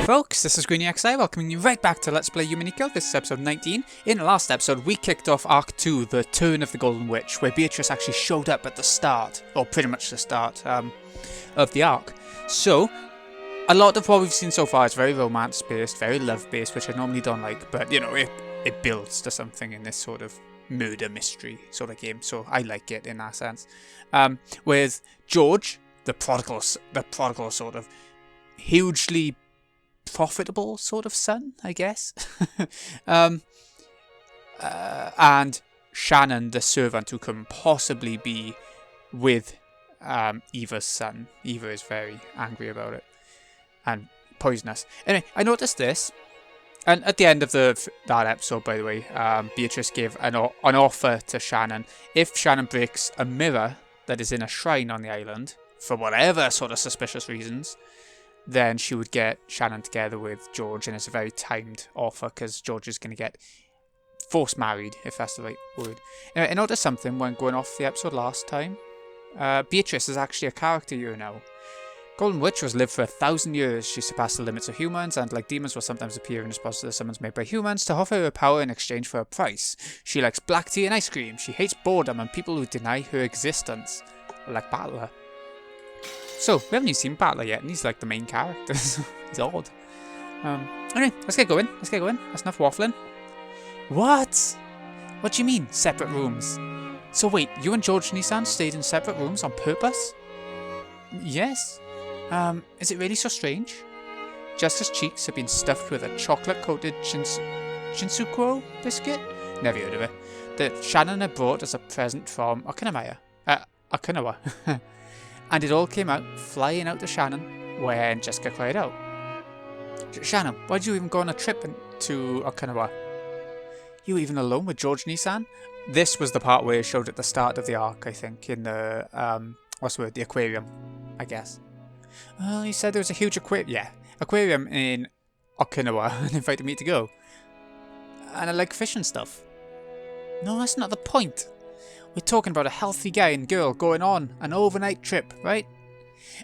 folks, this is GreenyXI welcoming you right back to Let's Play Umineko. This is episode 19. In the last episode, we kicked off Arc 2, The Turn of the Golden Witch, where Beatrice actually showed up at the start, or pretty much the start, of the arc. So, a lot of what we've seen so far is very romance-based, very love-based, which I normally don't like, but, you know, it builds to something in this sort of murder mystery sort of game, so I like it in that sense. With George, the prodigal sort of hugely profitable sort of son, I guess. And Shannon, the servant, who can possibly be with Eva's son. Eva is very angry about it and poisonous. Anyway, I noticed this, and at the end of that episode, by the way, Beatrice gave an offer to Shannon. If Shannon breaks a mirror that is in a shrine on the island, for whatever sort of suspicious reasons, then she would get Shannon together with George, and it's a very timed offer because George is going to get forced married, if that's the right word. Anyway, I noticed something when going off the episode last time. Beatrice is actually a character you know. Golden Witch was lived for 1,000 years. She surpassed the limits of humans, and like demons will sometimes appear in response to the summons made by humans to offer her power in exchange for a price. She likes black tea and ice cream. She hates boredom and people who deny her existence. Like Battler. So, we haven't even seen Battler yet, and he's like the main character. He's odd. Anyway, let's get going. That's enough waffling. What? What do you mean, separate rooms? So wait, you and George Nissan stayed in separate rooms on purpose? Yes. Is it really so strange? Jessica's cheeks have been stuffed with a chocolate-coated Shinsukuo biscuit? Never heard of it. That Shannon had brought as a present from Okinawa. And it all came out flying out to Shannon when Jessica cried out. Shannon, why did you even go on a trip to Okinawa? You were even alone with George Nissan? This was the part where it showed at the start of the arc, I think, in the, the aquarium, I guess. Well, he said there was a huge aquarium in Okinawa and invited me to go. And I like fish and stuff. No, that's not the point. We're talking about a healthy guy and girl going on an overnight trip, right?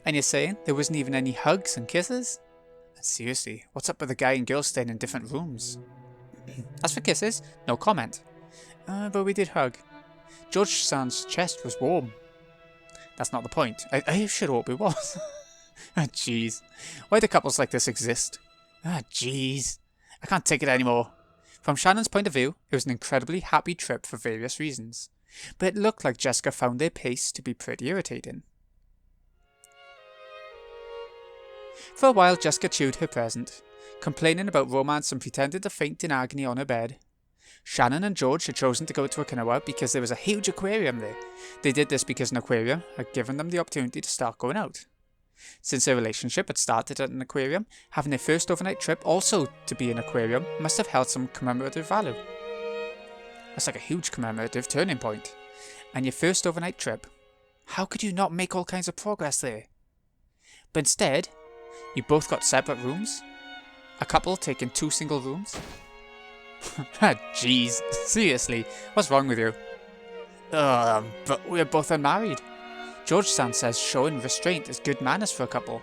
And you're saying there wasn't even any hugs and kisses? Seriously, what's up with the guy and girl staying in different rooms? As for kisses, no comment. But we did hug. George-san's chest was warm. That's not the point. I should hope it was. Ah, jeez. Why do couples like this exist? Ah, jeez. I can't take it anymore. From Shannon's point of view, it was an incredibly happy trip for various reasons. But it looked like Jessica found their pace to be pretty irritating. For a while, Jessica chewed her present, complaining about romance and pretended to faint in agony on her bed. Shannon and George had chosen to go to Okinawa because there was a huge aquarium there. They did this because an aquarium had given them the opportunity to start going out. Since their relationship had started at an aquarium, having their first overnight trip also to be an aquarium must have held some commemorative value. That's like a huge commemorative turning point. And your first overnight trip, how could you not make all kinds of progress there? But instead, you both got separate rooms? A couple taking 2 single rooms? Jeez, seriously, what's wrong with you? But we're both unmarried. George-san says showing restraint is good manners for a couple.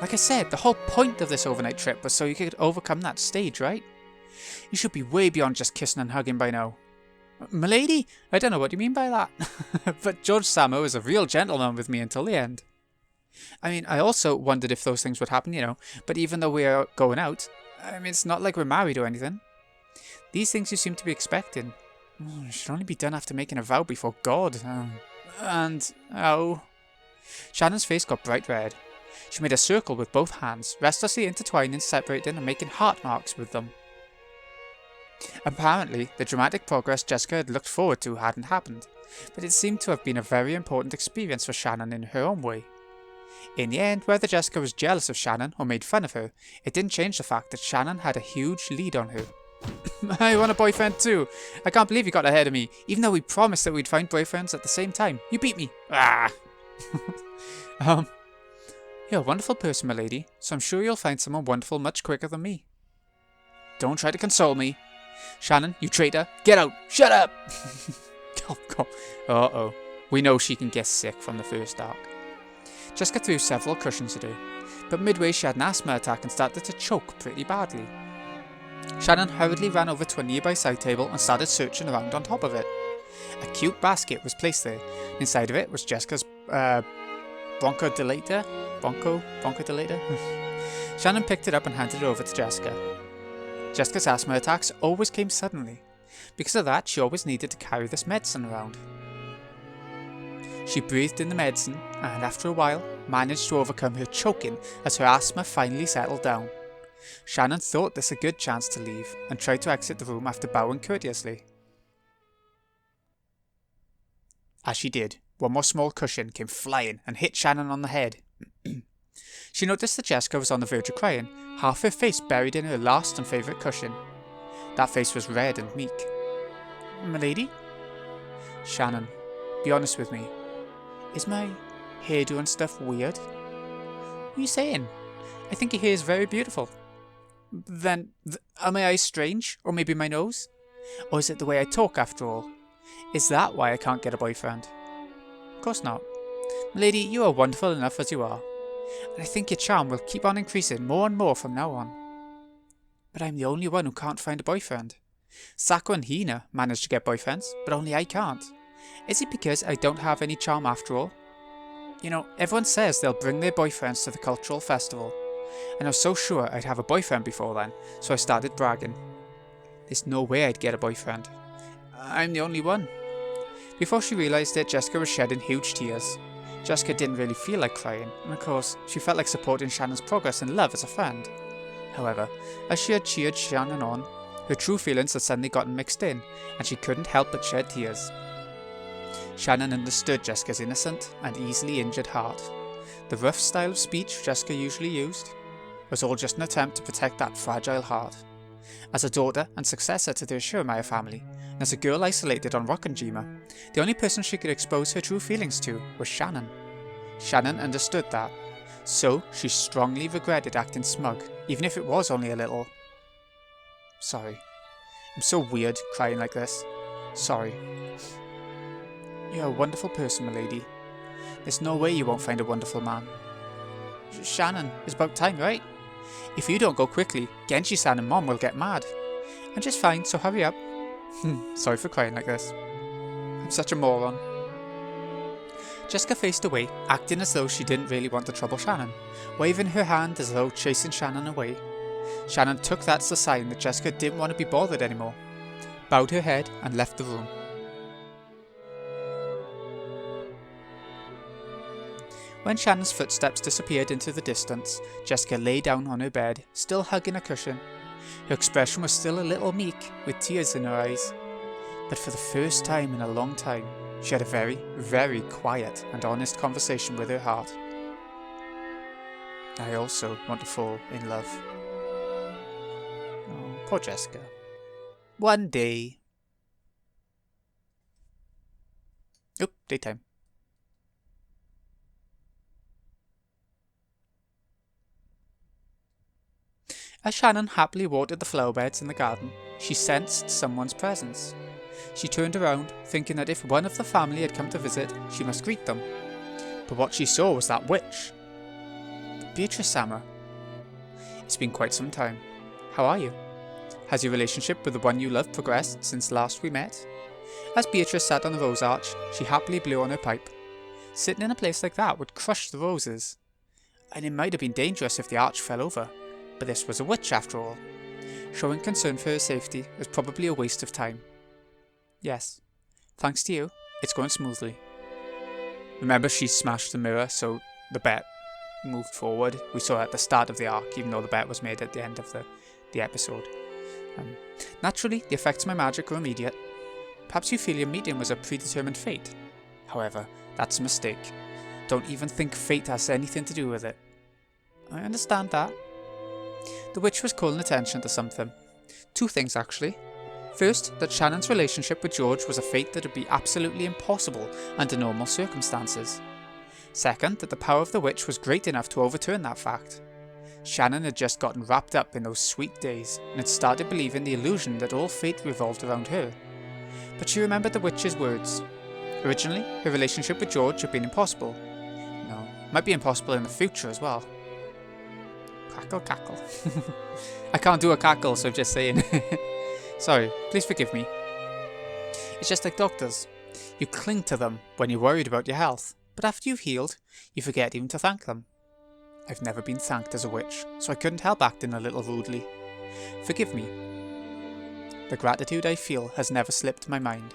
Like I said, the whole point of this overnight trip was so you could overcome that stage, right? You should be way beyond just kissing and hugging by now. Milady? I don't know what you mean by that. But George-sama was a real gentleman with me until the end. I mean, I also wondered if those things would happen, you know, but even though we're going out, I mean, it's not like we're married or anything. These things you seem to be expecting should only be done after making a vow before God. Shannon's face got bright red. She made a circle with both hands, restlessly intertwining, separating, and making heart marks with them. Apparently, the dramatic progress Jessica had looked forward to hadn't happened, but it seemed to have been a very important experience for Shannon in her own way. In the end, whether Jessica was jealous of Shannon or made fun of her, it didn't change the fact that Shannon had a huge lead on her. I want a boyfriend too. I can't believe you got ahead of me, even though we promised that we'd find boyfriends at the same time. You beat me. Ah. You're a wonderful person, my lady, so I'm sure you'll find someone wonderful much quicker than me. Don't try to console me. Shannon, you traitor, get out. Shut up. Oh, God. Uh-oh. We know she can get sick from the first arc. Jessica threw several cushions at her. but midway she had an asthma attack and started to choke pretty badly. Shannon hurriedly ran over to a nearby side table and started searching around on top of it. A cute basket was placed there. Inside of it was Jessica's bronchodilator. Shannon picked it up and handed it over to Jessica. Jessica's asthma attacks always came suddenly. Because of that, she always needed to carry this medicine around. She breathed in the medicine and, after a while, managed to overcome her choking as her asthma finally settled down. Shannon thought this a good chance to leave and tried to exit the room after bowing courteously. As she did, one more small cushion came flying and hit Shannon on the head. She noticed that Jessica was on the verge of crying, half her face buried in her last and favourite cushion. That face was red and meek. "Milady?" "Shannon, be honest with me. Is my hairdo and stuff weird?" "What are you saying? I think your hair is very beautiful." "Then, are my eyes strange? Or maybe my nose? Or is it the way I talk after all? Is that why I can't get a boyfriend?" "Of course not. Milady, you are wonderful enough as you are. And I think your charm will keep on increasing more and more from now on. But I'm the only one who can't find a boyfriend. Sako and Hina managed to get boyfriends, but only I can't. Is it because I don't have any charm after all? You know, everyone says they'll bring their boyfriends to the cultural festival, and I was so sure I'd have a boyfriend before then, so I started bragging. There's no way I'd get a boyfriend. I'm the only one." Before she realised it, Jessica was shedding huge tears. Jessica didn't really feel like crying, and of course, she felt like supporting Shannon's progress in love as a friend. However, as she had cheered Shannon on, her true feelings had suddenly gotten mixed in, and she couldn't help but shed tears. Shannon understood Jessica's innocent and easily injured heart. The rough style of speech Jessica usually used was all just an attempt to protect that fragile heart. As a daughter and successor to the Ashurmaya family, and as a girl isolated on Rokkanjima, the only person she could expose her true feelings to was Shannon. Shannon understood that, so she strongly regretted acting smug, even if it was only a little. "Sorry. I'm so weird crying like this. Sorry. You're a wonderful person, milady. There's no way you won't find a wonderful man. Shannon, it's about time, right? If you don't go quickly, Genji-san and Mom will get mad. I'm just fine, so hurry up." Sorry for crying like this. I'm such a moron. Jessica faced away, acting as though she didn't really want to trouble Shannon, waving her hand as though chasing Shannon away. Shannon took that as a sign that Jessica didn't want to be bothered anymore, bowed her head and left the room. When Shannon's footsteps disappeared into the distance, Jessica lay down on her bed, still hugging a cushion. Her expression was still a little meek, with tears in her eyes. But for the first time in a long time, she had a very, very quiet and honest conversation with her heart. I also want to fall in love. Oh, poor Jessica. One day. Oop, daytime. As Shannon happily watered the flower beds in the garden, she sensed someone's presence. She turned around, thinking that if one of the family had come to visit, she must greet them. But what she saw was that witch. Beatrice-sama. It's been quite some time. How are you? Has your relationship with the one you love progressed since last we met? As Beatrice sat on the rose arch, she happily blew on her pipe. Sitting in a place like that would crush the roses. And it might have been dangerous if the arch fell over. But this was a witch after all. Showing concern for her safety was probably a waste of time. Yes, thanks to you, it's going smoothly. Remember, she smashed the mirror, so the bet moved forward. We saw it at the start of the arc, even though the bet was made at the end of the episode. Naturally, the effects of my magic were immediate. Perhaps you feel your meeting was a predetermined fate. However, that's a mistake. Don't even think fate has anything to do with it. I understand that. The witch was calling attention to something. Two things, actually. First, that Shannon's relationship with George was a fate that would be absolutely impossible under normal circumstances. Second, that the power of the witch was great enough to overturn that fact. Shannon had just gotten wrapped up in those sweet days and had started believing the illusion that all fate revolved around her. But she remembered the witch's words. Originally, her relationship with George had been impossible. No, might be impossible in the future as well. Cackle, cackle. I can't do a cackle, so I'm just saying. Sorry, please forgive me. It's just like doctors. You cling to them when you're worried about your health, but after you've healed, you forget even to thank them. I've never been thanked as a witch, so I couldn't help acting a little rudely. Forgive me. The gratitude I feel has never slipped my mind.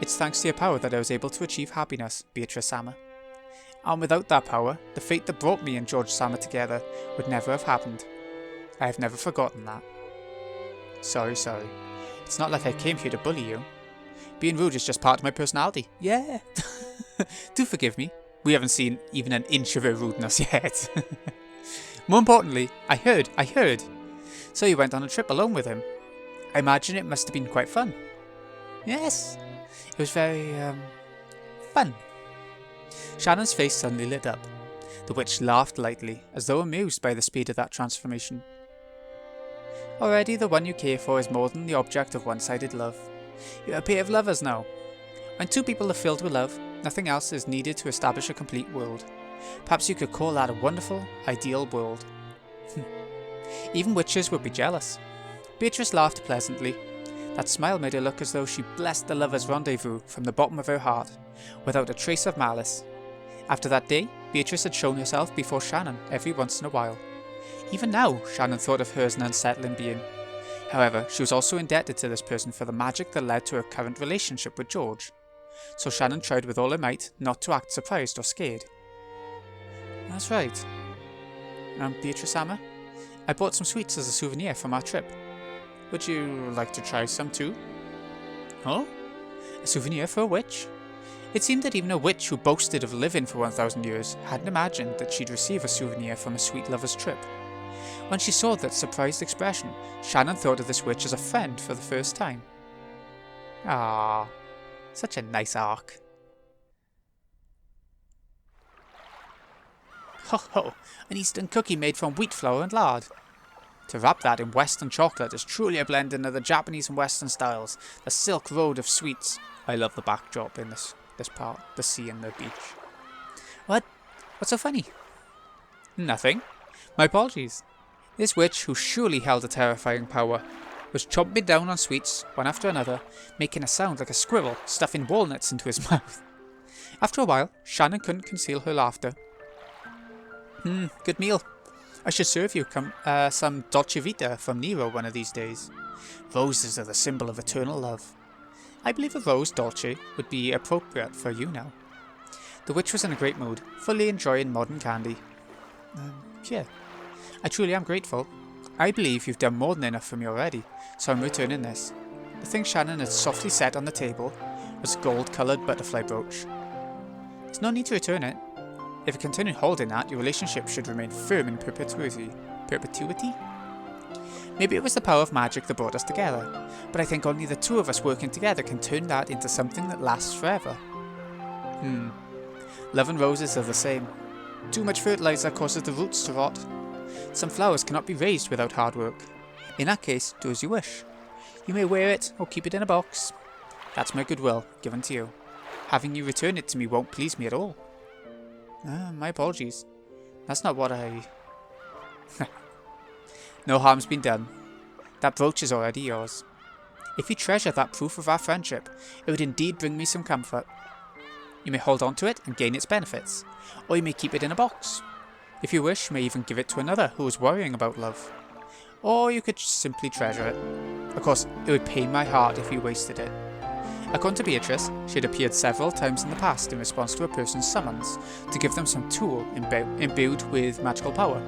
It's thanks to your power that I was able to achieve happiness, Beatrice Sama. And without that power, the fate that brought me and George Sama together would never have happened. I have never forgotten that. Sorry. It's not like I came here to bully you. Being rude is just part of my personality. Yeah. Do forgive me. We haven't seen even an inch of her rudeness yet. More importantly, I heard. So you went on a trip alone with him. I imagine it must have been quite fun. Yes. It was very, fun. Shannon's face suddenly lit up. The witch laughed lightly, as though amused by the speed of that transformation. Already the one you care for is more than the object of one-sided love. You're a pair of lovers now. When two people are filled with love, nothing else is needed to establish a complete world. Perhaps you could call that a wonderful, ideal world. Even witches would be jealous. Beatrice laughed pleasantly. That smile made her look as though she blessed the lovers' rendezvous from the bottom of her heart, without a trace of malice. After that day, Beatrice had shown herself before Shannon every once in a while. Even now, Shannon thought of her as an unsettling being. However, she was also indebted to this person for the magic that led to her current relationship with George. So Shannon tried with all her might not to act surprised or scared. That's right. Beatrice Sama, I bought some sweets as a souvenir from our trip. Would you like to try some too? Oh? A souvenir for a witch? It seemed that even a witch who boasted of living for 1,000 years hadn't imagined that she'd receive a souvenir from a sweet lover's trip. When she saw that surprised expression, Shannon thought of this witch as a friend for the first time. Ah, such a nice arc. Ho ho, an Eastern cookie made from wheat flour and lard. To wrap that in Western chocolate is truly a blending of the Japanese and Western styles, the Silk Road of sweets. I love the backdrop in this part, the sea and the beach. What? What's so funny? Nothing. My apologies. This witch, who surely held a terrifying power, was chomping down on sweets, one after another, making a sound like a squirrel stuffing walnuts into his mouth. After a while, Shannon couldn't conceal her laughter. Good meal. I should serve you some dolce vita from Nero one of these days. Roses are the symbol of eternal love. I believe a rose dolce would be appropriate for you now. The witch was in a great mood, fully enjoying modern candy. Yeah. I truly am grateful. I believe you've done more than enough for me already, so I'm returning this. The thing Shannon had softly set on the table was a gold-coloured butterfly brooch. There's no need to return it. If you continue holding that, your relationship should remain firm in perpetuity. Perpetuity? Maybe it was the power of magic that brought us together, but I think only the two of us working together can turn that into something that lasts forever. Love and roses are the same. Too much fertilizer causes the roots to rot. Some flowers cannot be raised without hard work. In that case, do as you wish. You may wear it or keep it in a box. That's my goodwill, given to you. Having you return it to me won't please me at all. My apologies. That's not what I... No harm's been done. That brooch is already yours. If you treasure that proof of our friendship, it would indeed bring me some comfort. You may hold on to it and gain its benefits, or you may keep it in a box. If you wish, you may even give it to another who is worrying about love. Or you could simply treasure it. Of course, it would pain my heart if you wasted it. According to Beatrice, she had appeared several times in the past in response to a person's summons to give them some tool imbued with magical power.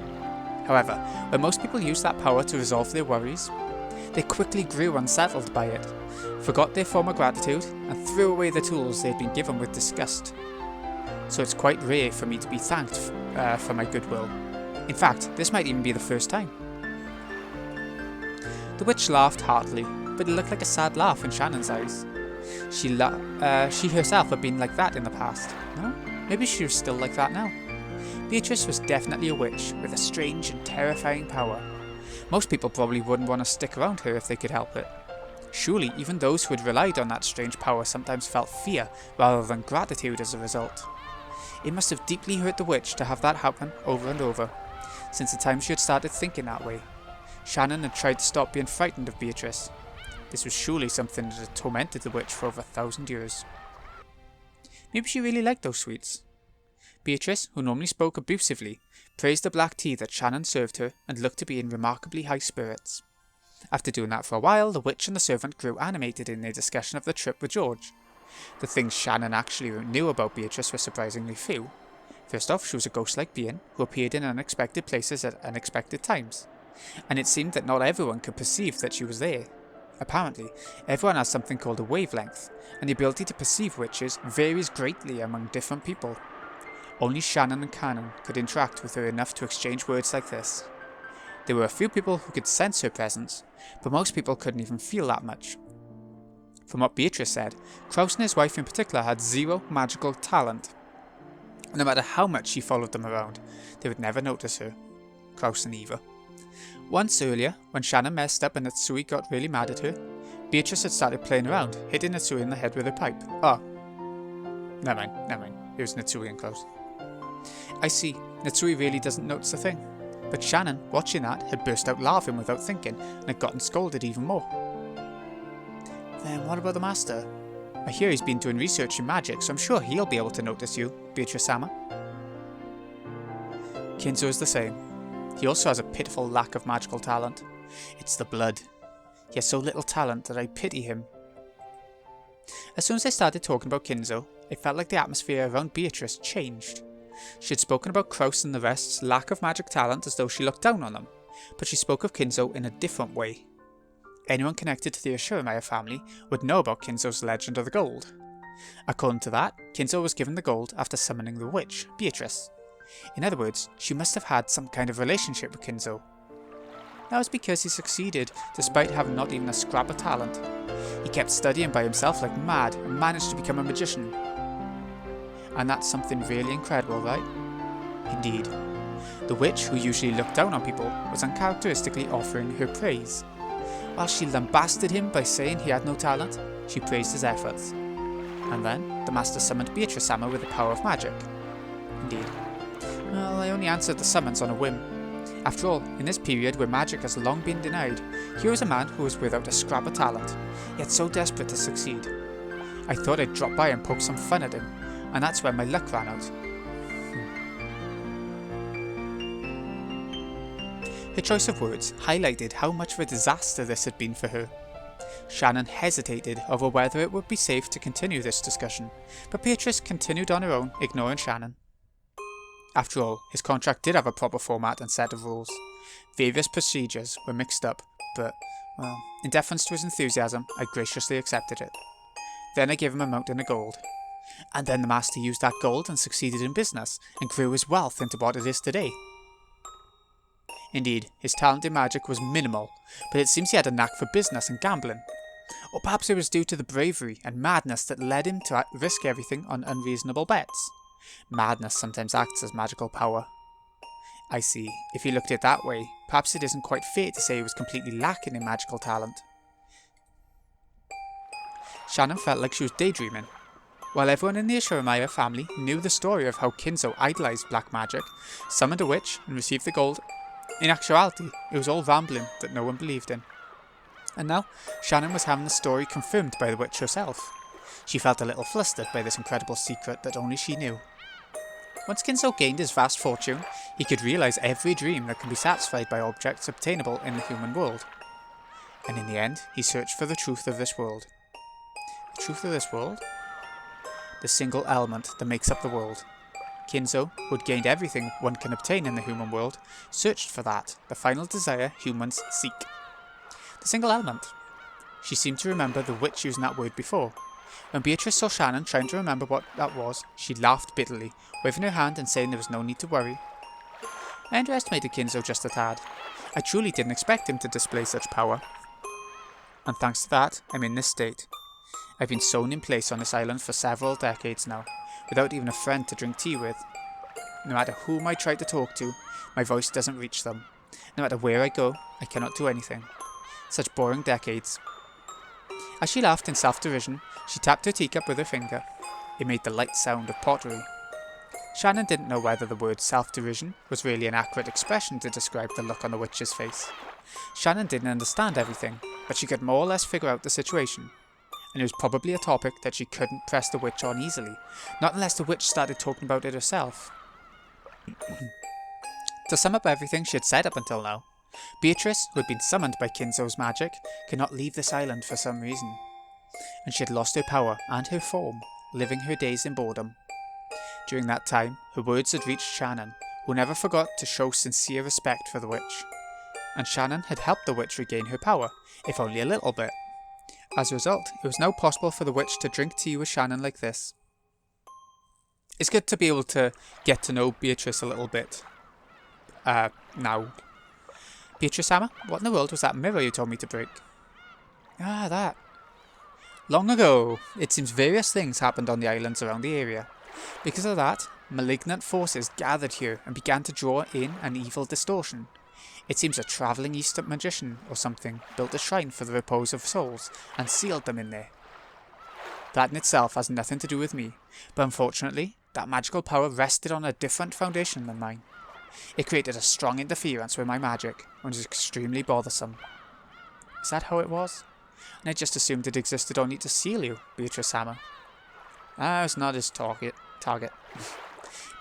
However, when most people used that power to resolve their worries, they quickly grew unsettled by it, forgot their former gratitude, and threw away the tools they had been given with disgust. So it's quite rare for me to be thanked for my goodwill. In fact, this might even be the first time. The witch laughed heartily, but it looked like a sad laugh in Shannon's eyes. She herself had been like that in the past. No? Maybe she was still like that now. Beatrice was definitely a witch with a strange and terrifying power. Most people probably wouldn't want to stick around her if they could help it. Surely even those who had relied on that strange power sometimes felt fear rather than gratitude as a result. It must have deeply hurt the witch to have that happen over and over. since the time she had started thinking that way. Shannon had tried to stop being frightened of Beatrice. This was surely something that had tormented the witch for over 1,000 years. Maybe she really liked those sweets. Beatrice, who normally spoke abusively, praised the black tea that Shannon served her and looked to be in remarkably high spirits. After doing that for a while, the witch and the servant grew animated in their discussion of the trip with George. The things Shannon actually knew about Beatrice were surprisingly few. First off, she was a ghost-like being who appeared in unexpected places at unexpected times, and it seemed that not everyone could perceive that she was there. Apparently, everyone has something called a wavelength, and the ability to perceive witches varies greatly among different people. Only Shannon and Cannon could interact with her enough to exchange words like this. There were a few people who could sense her presence, but most people couldn't even feel that much. From what Beatrice said, Kraus and his wife in particular had zero magical talent. No matter how much she followed them around, they would never notice her. Kraus and Eva. Once earlier, when Shannon messed up and Natsui got really mad at her, Beatrice had started playing around, hitting Natsui in the head with a pipe. Oh. Never mind. It was Natsui and Kraus. I see, Natsui really doesn't notice a thing. But Shannon, watching that, had burst out laughing without thinking, and had gotten scolded even more. Then what about the Master? I hear he's been doing research in magic, so I'm sure he'll be able to notice you, Beatrice-sama. Kinzo is the same. He also has a pitiful lack of magical talent. It's the blood. He has so little talent that I pity him. As soon as I started talking about Kinzo, it felt like the atmosphere around Beatrice changed. She had spoken about Kraus and the rest's lack of magic talent as though she looked down on them, but she spoke of Kinzo in a different way. Anyone connected to the Ashuramaia family would know about Kinzo's legend of the gold. According to that, Kinzo was given the gold after summoning the witch, Beatrice. In other words, she must have had some kind of relationship with Kinzo. That was because he succeeded despite having not even a scrap of talent. He kept studying by himself like mad and managed to become a magician. And that's something really incredible, right? Indeed. The witch, who usually looked down on people, was uncharacteristically offering her praise. While she lambasted him by saying he had no talent, she praised his efforts. And then, the Master summoned Beatrice-sama with the power of magic. Indeed. Well, I only answered the summons on a whim. After all, in this period where magic has long been denied, here was a man who was without a scrap of talent, yet so desperate to succeed. I thought I'd drop by and poke some fun at him, and that's when my luck ran out. Her choice of words highlighted how much of a disaster this had been for her. Shannon hesitated over whether it would be safe to continue this discussion, but Beatrice continued on her own, ignoring Shannon. After all, his contract did have a proper format and set of rules. Various procedures were mixed up, but, well, in deference to his enthusiasm, I graciously accepted it. Then I gave him a mountain of gold. And then the Master used that gold and succeeded in business, and grew his wealth into what it is today. Indeed, his talent in magic was minimal, but it seems he had a knack for business and gambling. Or perhaps it was due to the bravery and madness that led him to risk everything on unreasonable bets. Madness sometimes acts as magical power. I see, if you looked at it that way, perhaps it isn't quite fair to say he was completely lacking in magical talent. Shannon felt like she was daydreaming. While everyone in the Ashuramaia family knew the story of how Kinzo idolized black magic, summoned a witch, and received the gold, in actuality, it was all rambling that no one believed in. And now, Shannon was having the story confirmed by the witch herself. She felt a little flustered by this incredible secret that only she knew. Once Kinzo gained his vast fortune, he could realize every dream that can be satisfied by objects obtainable in the human world. And in the end, he searched for the truth of this world. The truth of this world? The single element that makes up the world. Kinzo, who had gained everything one can obtain in the human world, searched for that, the final desire humans seek. The single element. She seemed to remember the witch using that word before. When Beatrice saw Shannon trying to remember what that was, she laughed bitterly, waving her hand and saying there was no need to worry. I underestimated Kinzo just a tad. I truly didn't expect him to display such power. And thanks to that, I'm in this state. I've been sewn in place on this island for several decades now, without even a friend to drink tea with. No matter whom I try to talk to, my voice doesn't reach them. No matter where I go, I cannot do anything. Such boring decades. As she laughed in self-derision, she tapped her teacup with her finger. It made the light sound of pottery. Shannon didn't know whether the word self-derision was really an accurate expression to describe the look on the witch's face. Shannon didn't understand everything, but she could more or less figure out the situation. And it was probably a topic that she couldn't press the witch on easily, not unless the witch started talking about it herself. To sum up everything she had said up until now, Beatrice, who had been summoned by Kinzo's magic, could not leave this island for some reason. And she had lost her power and her form, living her days in boredom. During that time, her words had reached Shannon, who never forgot to show sincere respect for the witch. And Shannon had helped the witch regain her power, if only a little bit. As a result, it was now possible for the witch to drink tea with Shannon like this. It's good to be able to get to know Beatrice a little bit. Now. Beatrice Hammer, what in the world was that mirror you told me to break? Ah, that. Long ago, it seems various things happened on the islands around the area. Because of that, malignant forces gathered here and began to draw in an evil distortion. It seems a travelling Eastern magician or something built a shrine for the repose of souls and sealed them in there. That in itself has nothing to do with me, but unfortunately, that magical power rested on a different foundation than mine. It created a strong interference with my magic, and was extremely bothersome. Is that how it was? And I just assumed it existed only to seal you, Beatrice Hammer. I was not his target.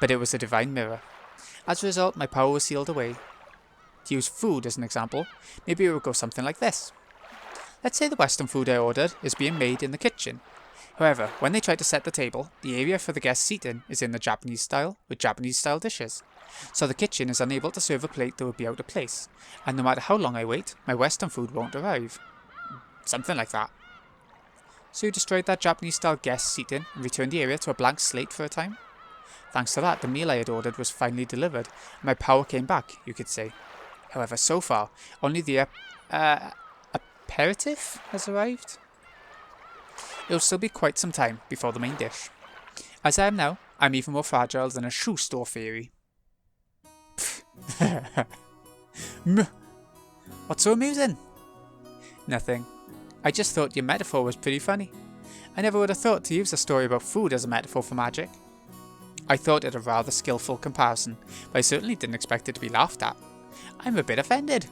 But it was a divine mirror. As a result, my power was sealed away. To use food as an example, maybe it would go something like this. Let's say the Western food I ordered is being made in the kitchen. However, when they try to set the table, the area for the guests seating is in the Japanese style, with Japanese style dishes. So the kitchen is unable to serve a plate that would be out of place, and no matter how long I wait, my Western food won't arrive. Something like that. So you destroyed that Japanese style guest seating and returned the area to a blank slate for a time? Thanks to that, the meal I had ordered was finally delivered, and my power came back, you could say. However, so far, only the aperitif has arrived. It will still be quite some time before the main dish. As I am now, I'm even more fragile than a shoe store fairy. What's so amusing? Nothing. I just thought your metaphor was pretty funny. I never would have thought to use a story about food as a metaphor for magic. I thought it a rather skillful comparison, but I certainly didn't expect it to be laughed at. I'm a bit offended.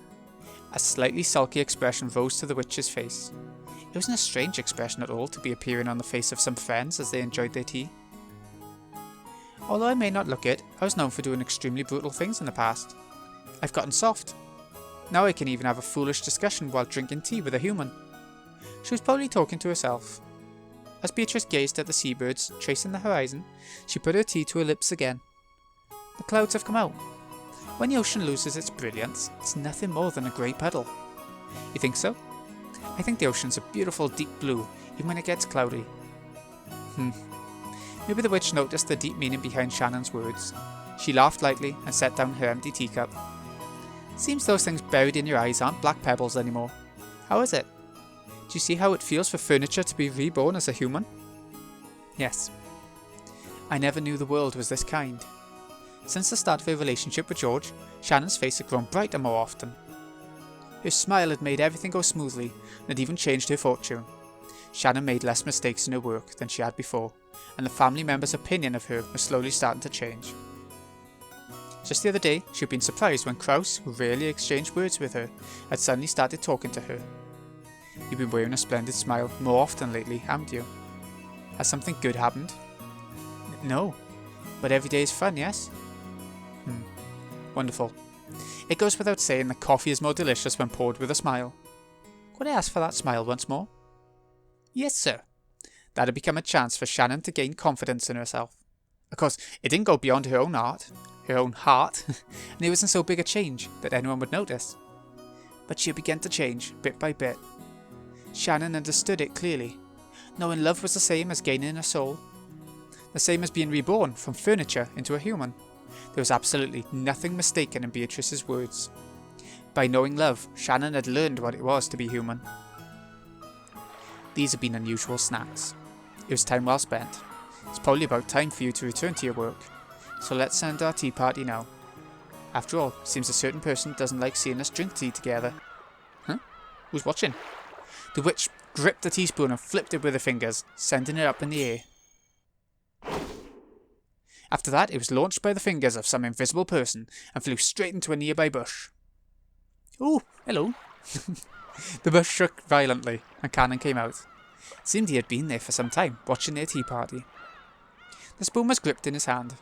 A slightly sulky expression rose to the witch's face. It wasn't a strange expression at all to be appearing on the face of some friends as they enjoyed their tea. Although I may not look it, I was known for doing extremely brutal things in the past. I've gotten soft. Now I can even have a foolish discussion while drinking tea with a human. She was probably talking to herself. As Beatrice gazed at the seabirds tracing the horizon, she put her tea to her lips again. The clouds have come out. When the ocean loses its brilliance, it's nothing more than a grey puddle. You think so? I think the ocean's a beautiful deep blue, even when it gets cloudy. Maybe the witch noticed the deep meaning behind Shannon's words. She laughed lightly and set down her empty teacup. Seems those things buried in your eyes aren't black pebbles anymore. How is it? Do you see how it feels for furniture to be reborn as a human? Yes. I never knew the world was this kind. Since the start of her relationship with George, Shannon's face had grown brighter more often. Her smile had made everything go smoothly and had even changed her fortune. Shannon made less mistakes in her work than she had before, and the family members' opinion of her was slowly starting to change. Just the other day, she had been surprised when Kraus, who rarely exchanged words with her, had suddenly started talking to her. You've been wearing a splendid smile more often lately, haven't you? Has something good happened? No, but every day is fun, yes? Wonderful. It goes without saying that coffee is more delicious when poured with a smile. Could I ask for that smile once more? Yes, sir. That had become a chance for Shannon to gain confidence in herself. Of course, it didn't go beyond her own heart, and it wasn't so big a change that anyone would notice. But she began to change, bit by bit. Shannon understood it clearly. Knowing love was the same as gaining a soul. The same as being reborn from furniture into a human. There was absolutely nothing mistaken in Beatrice's words. By knowing love, Shannon had learned what it was to be human. These have been unusual snacks. It was time well spent. It's probably about time for you to return to your work. So let's end our tea party now. After all, seems a certain person doesn't like seeing us drink tea together. Huh? Who's watching? The witch gripped the teaspoon and flipped it with her fingers, sending it up in the air. After that, it was launched by the fingers of some invisible person and flew straight into a nearby bush. "Oh, hello." The bush shook violently, and Cannon came out. It seemed he had been there for some time, watching their tea party. The spoon was gripped in his hand.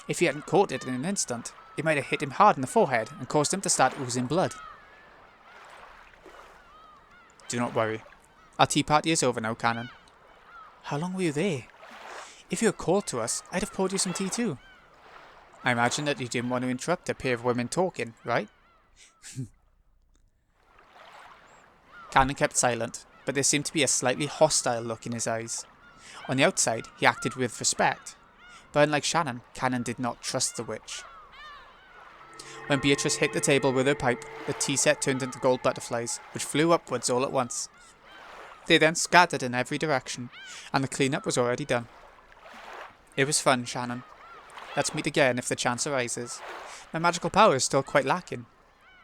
If he hadn't caught it in an instant, it might have hit him hard in the forehead and caused him to start oozing blood. "Do not worry. Our tea party is over now, Cannon." "How long were you there? If you had called to us, I'd have poured you some tea too." "I imagine that you didn't want to interrupt a pair of women talking, right?" Cannon kept silent, but there seemed to be a slightly hostile look in his eyes. On the outside, he acted with respect, but unlike Shannon, Cannon did not trust the witch. When Beatrice hit the table with her pipe, the tea set turned into gold butterflies, which flew upwards all at once. They then scattered in every direction, and the cleanup was already done. "It was fun, Shannon. Let's meet again if the chance arises. My magical power is still quite lacking.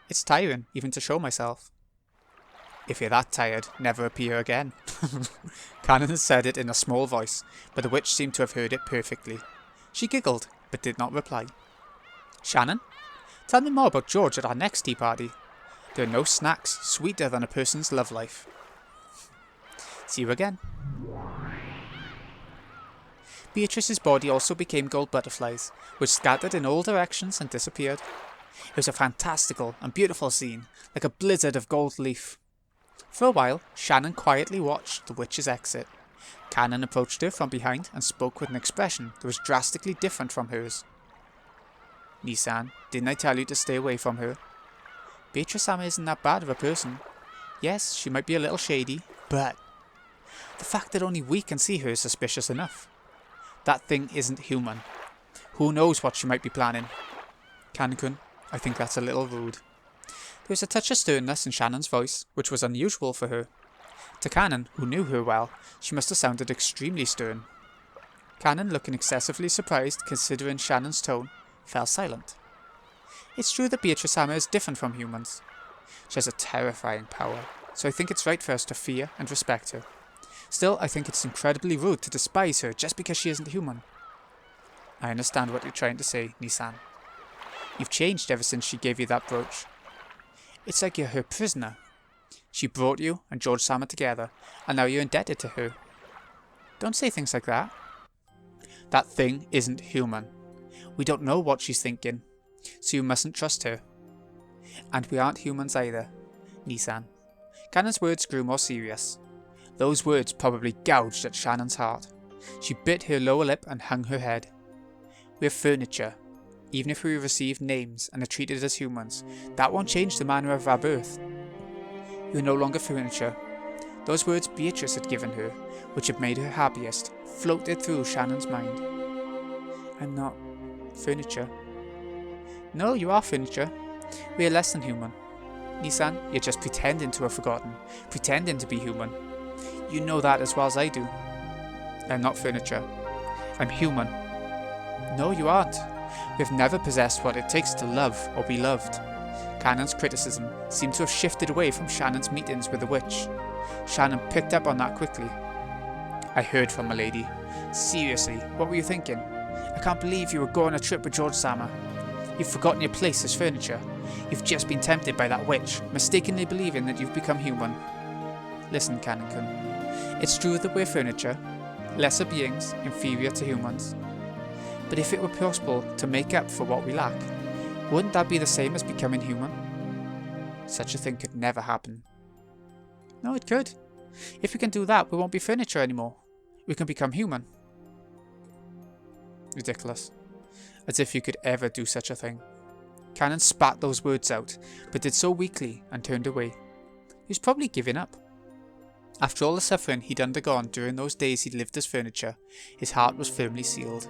It's tiring, even to show myself." "If you're that tired, never appear again." Cannon said it in a small voice, but the witch seemed to have heard it perfectly. She giggled, but did not reply. "Shannon, tell me more about George at our next tea party. There are no snacks sweeter than a person's love life." "See you again." Beatrice's body also became gold butterflies, which scattered in all directions and disappeared. It was a fantastical and beautiful scene, like a blizzard of gold leaf. For a while, Shannon quietly watched the witch's exit. Cannon approached her from behind and spoke with an expression that was drastically different from hers. "Nisan, didn't I tell you to stay away from her? Beatrice-sama isn't that bad of a person. Yes, she might be a little shady, but the fact that only we can see her is suspicious enough. That thing isn't human. Who knows what she might be planning?" "Cannon, I think that's a little rude." There was a touch of sternness in Shannon's voice, which was unusual for her. To Cannon, who knew her well, she must have sounded extremely stern. Cannon, looking excessively surprised considering Shannon's tone, fell silent. It's true that Beatrice-sama is different from humans. She has a terrifying power, so I think it's right for us to fear and respect her. Still, I think it's incredibly rude to despise her just because she isn't human. "I understand what you're trying to say, Nisan. You've changed ever since she gave you that brooch. It's like you're her prisoner. She brought you and George-sama together, and now you're indebted to her." "Don't say things like that." "That thing isn't human. We don't know what she's thinking, so you mustn't trust her. And we aren't humans either, Nisan." Cannon's words grew more serious. Those words probably gouged at Shannon's heart. She bit her lower lip and hung her head. "We're furniture. Even if we receive names and are treated as humans, that won't change the manner of our birth. You're no longer furniture." Those words Beatrice had given her, which had made her happiest, floated through Shannon's mind. "I'm not furniture." "No, you are furniture. We are less than human. Nisan, you're just pretending to have forgotten, pretending to be human. You know that as well as I do." "I'm not furniture. I'm human." "No, you aren't. We've never possessed what it takes to love or be loved." Cannon's criticism seemed to have shifted away from Shannon's meetings with the witch. Shannon picked up on that quickly. "I heard from a lady. Seriously, what were you thinking? I can't believe you were going on a trip with George-sama. You've forgotten your place as furniture. You've just been tempted by that witch, mistakenly believing that you've become human." "Listen, Cannon-kun. It's true that we're furniture, lesser beings, inferior to humans. But if it were possible to make up for what we lack, wouldn't that be the same as becoming human?" "Such a thing could never happen." "No, it could. If we can do that, we won't be furniture anymore. We can become human." Ridiculous. As if you could ever do such a thing. Cannon spat those words out, but did so weakly and turned away. He was probably giving up. After all the suffering he'd undergone during those days he'd lived as furniture, his heart was firmly sealed.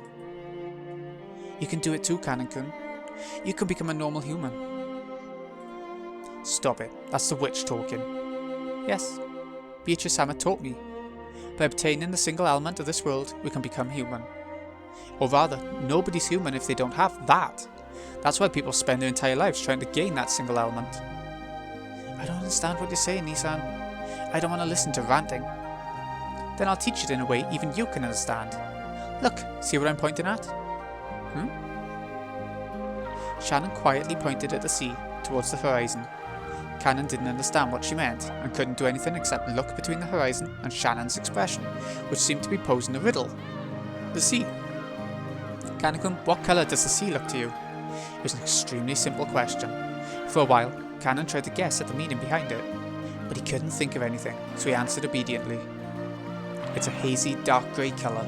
"You can do it too, Cannon-kun. You can become a normal human." "Stop it. That's the witch talking." "Yes, Beatrice-sama taught me. By obtaining the single element of this world, we can become human. Or rather, nobody's human if they don't have that. That's why people spend their entire lives trying to gain that single element." "I don't understand what you're saying, Nisan. I don't want to listen to ranting." "Then I'll teach it in a way even you can understand. Look, see what I'm pointing at?" Hmm? Shannon quietly pointed at the sea, towards the horizon. Cannon didn't understand what she meant, and couldn't do anything except look between the horizon and Shannon's expression, which seemed to be posing a riddle. The sea. Cannon, what colour does the sea look to you? It was an extremely simple question. For a while, Cannon tried to guess at the meaning behind it, but he couldn't think of anything, so he answered obediently. It's a hazy, dark grey colour.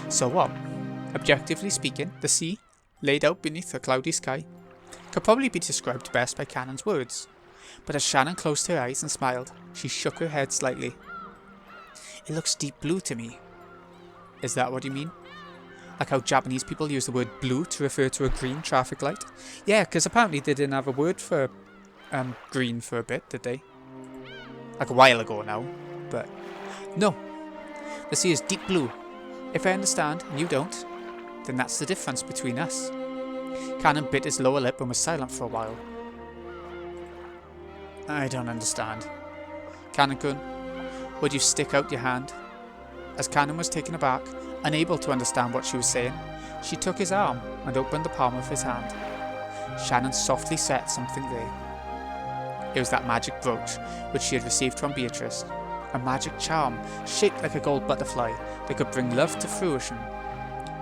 So what? Objectively speaking, the sea, laid out beneath a cloudy sky, could probably be described best by Cannon's words. But as Shannon closed her eyes and smiled, she shook her head slightly. It looks deep blue to me. Is that what you mean? Like how Japanese people use the word blue to refer to a green traffic light? Yeah, because apparently they didn't have a word for green for a bit, did they? Like a while ago now, but no. The sea is deep blue. If I understand and you don't, then that's the difference between us. Cannon bit his lower lip and was silent for a while. I don't understand. Cannon-kun, would you stick out your hand? As Cannon was taken aback, unable to understand what she was saying, she took his arm and opened the palm of his hand. Shannon softly set something there. It was that magic brooch which she had received from Beatrice. A magic charm, shaped like a gold butterfly, that could bring love to fruition.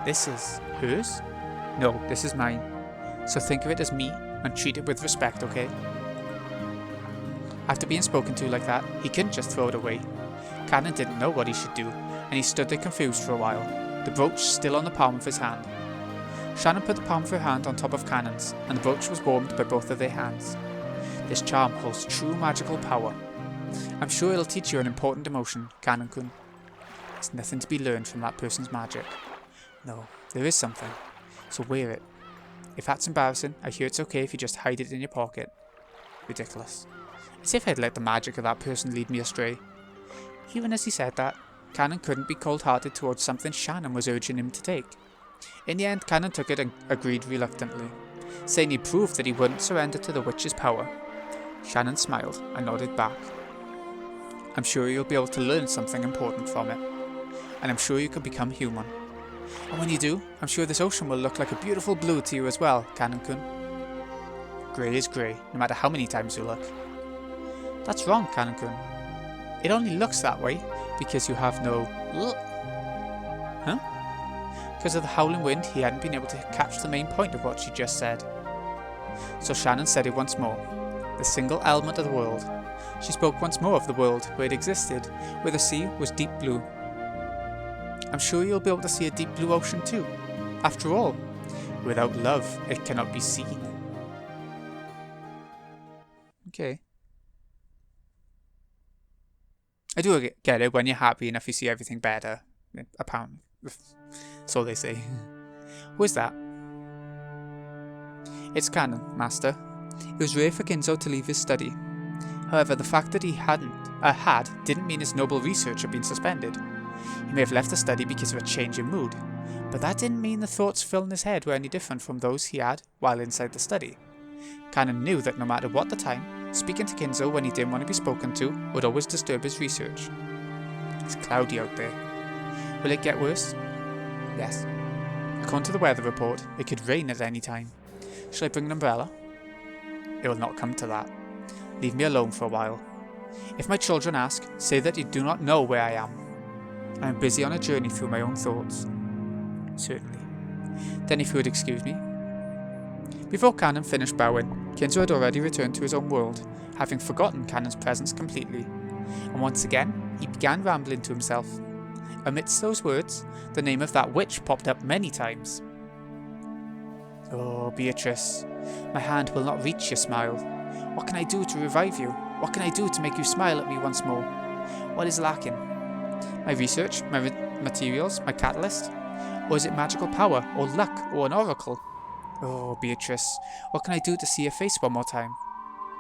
This is hers? No, this is mine. So think of it as me, and treat it with respect, okay? After being spoken to like that, he couldn't just throw it away. Cannon didn't know what he should do, and he stood there confused for a while, the brooch still on the palm of his hand. Shannon put the palm of her hand on top of Cannon's, and the brooch was warmed by both of their hands. This charm holds true magical power. I'm sure it'll teach you an important emotion, Cannon-kun. There's nothing to be learned from that person's magic. No, there is something. So wear it. If that's embarrassing, I hear it's okay if you just hide it in your pocket. Ridiculous. As if I'd let the magic of that person lead me astray. Even as he said that, Cannon couldn't be cold-hearted towards something Shannon was urging him to take. In the end, Cannon took it and agreed reluctantly, saying he proved that he wouldn't surrender to the witch's power. Shannon smiled and nodded back. I'm sure you'll be able to learn something important from it, and I'm sure you can become human. And when you do, I'm sure this ocean will look like a beautiful blue to you as well, Cannon-kun. Grey is grey, no matter how many times you look. That's wrong, Cannon-kun. It only looks that way because you have no... Huh? Because of the howling wind, he hadn't been able to catch the main point of what she just said. So Shannon said it once more. The single element of the world. She spoke once more of the world where it existed, where the sea was deep blue. I'm sure you'll be able to see a deep blue ocean too. After all, without love, it cannot be seen. Okay. I do get it, when you're happy enough you see everything better. Apparently. So they say. Who is that? It's Cannon, Master. It was rare for Kinzo to leave his study. However, the fact that he had didn't mean his noble research had been suspended. He may have left the study because of a change in mood, but that didn't mean the thoughts filling his head were any different from those he had while inside the study. Cannon knew that no matter what the time, speaking to Kinzo when he didn't want to be spoken to would always disturb his research. It's cloudy out there. Will it get worse? Yes. According to the weather report, it could rain at any time. Shall I bring an umbrella? It will not come to that. Leave me alone for a while. If my children ask, say that you do not know where I am. I am busy on a journey through my own thoughts. Certainly. Then if you would excuse me. Before Cannon finished bowing, Kinzo had already returned to his own world, having forgotten Cannon's presence completely. And once again, he began rambling to himself. Amidst those words, the name of that witch popped up many times. Oh, Beatrice, my hand will not reach your smile. What can I do to revive you? What can I do to make you smile at me once more? What is lacking? My research, my materials, my catalyst? Or is it magical power, or luck, or an oracle? Oh, Beatrice, what can I do to see your face one more time?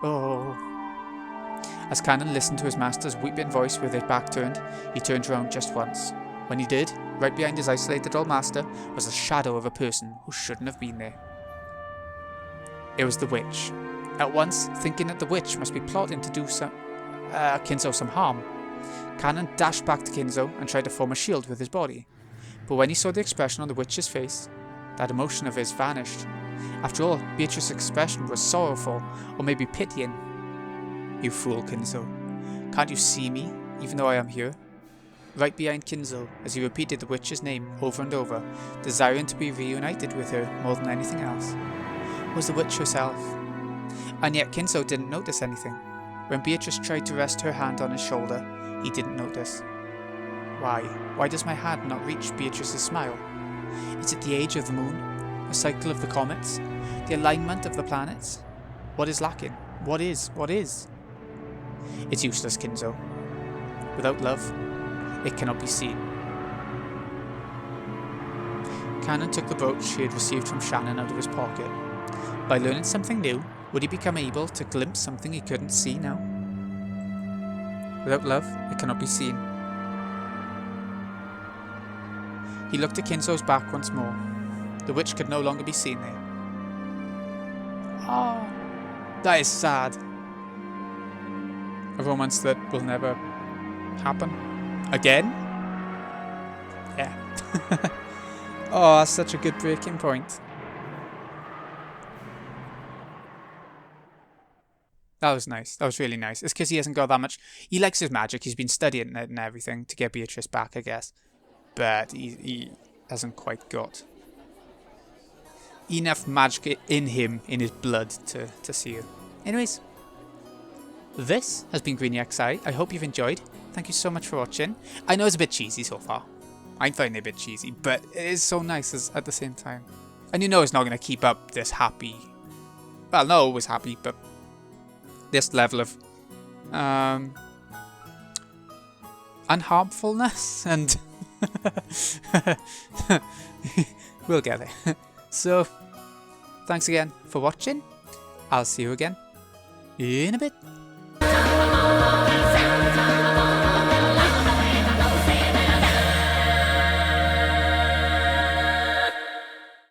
Oh. As Cannon listened to his master's weeping voice with his back turned, he turned around just once. When he did, right behind his isolated old master was the shadow of a person who shouldn't have been there. It was the witch. At once, thinking that the witch must be plotting to do Kinzo some harm, Cannon dashed back to Kinzo and tried to form a shield with his body. But when he saw the expression on the witch's face, That emotion of his vanished. After all, Beatrice's expression was sorrowful, or maybe pitying. You fool, Kinzo. Can't you see me, even though I am here? Right behind Kinzo, as he repeated the witch's name over and over, desiring to be reunited with her more than anything else, was the witch herself. And yet Kinzo didn't notice anything. When Beatrice tried to rest her hand on his shoulder, he didn't notice. Why? Why does my hand not reach Beatrice's smile? Is it the age of the moon? A cycle of the comets? The alignment of the planets? What is lacking? What is? What is? It's useless, Kinzo. Without love, it cannot be seen. Cannon took the brooch he had received from Shannon out of his pocket. By learning something new, would he become able to glimpse something he couldn't see now? Without love, it cannot be seen. He looked at Kinzo's back once more. The witch could no longer be seen there. Oh, that is sad. A romance that will never happen. Again? Yeah. Oh, that's such a good breaking point. That was nice. That was really nice. It's because he hasn't got that much. He likes his magic. He's been studying it and everything to get Beatrice back, I guess. But he hasn't quite got enough magic in him, in his blood, to see her. Anyways, this has been Greeny XI. I hope you've enjoyed. Thank you so much for watching. I know it's a bit cheesy so far. I'm finding it a bit cheesy, but it is so nice at the same time. And you know it's not going to keep up this happy... Well, no, it was happy, but this level of unharmfulness and... we'll get there. So, thanks again for watching. I'll see you again in a bit.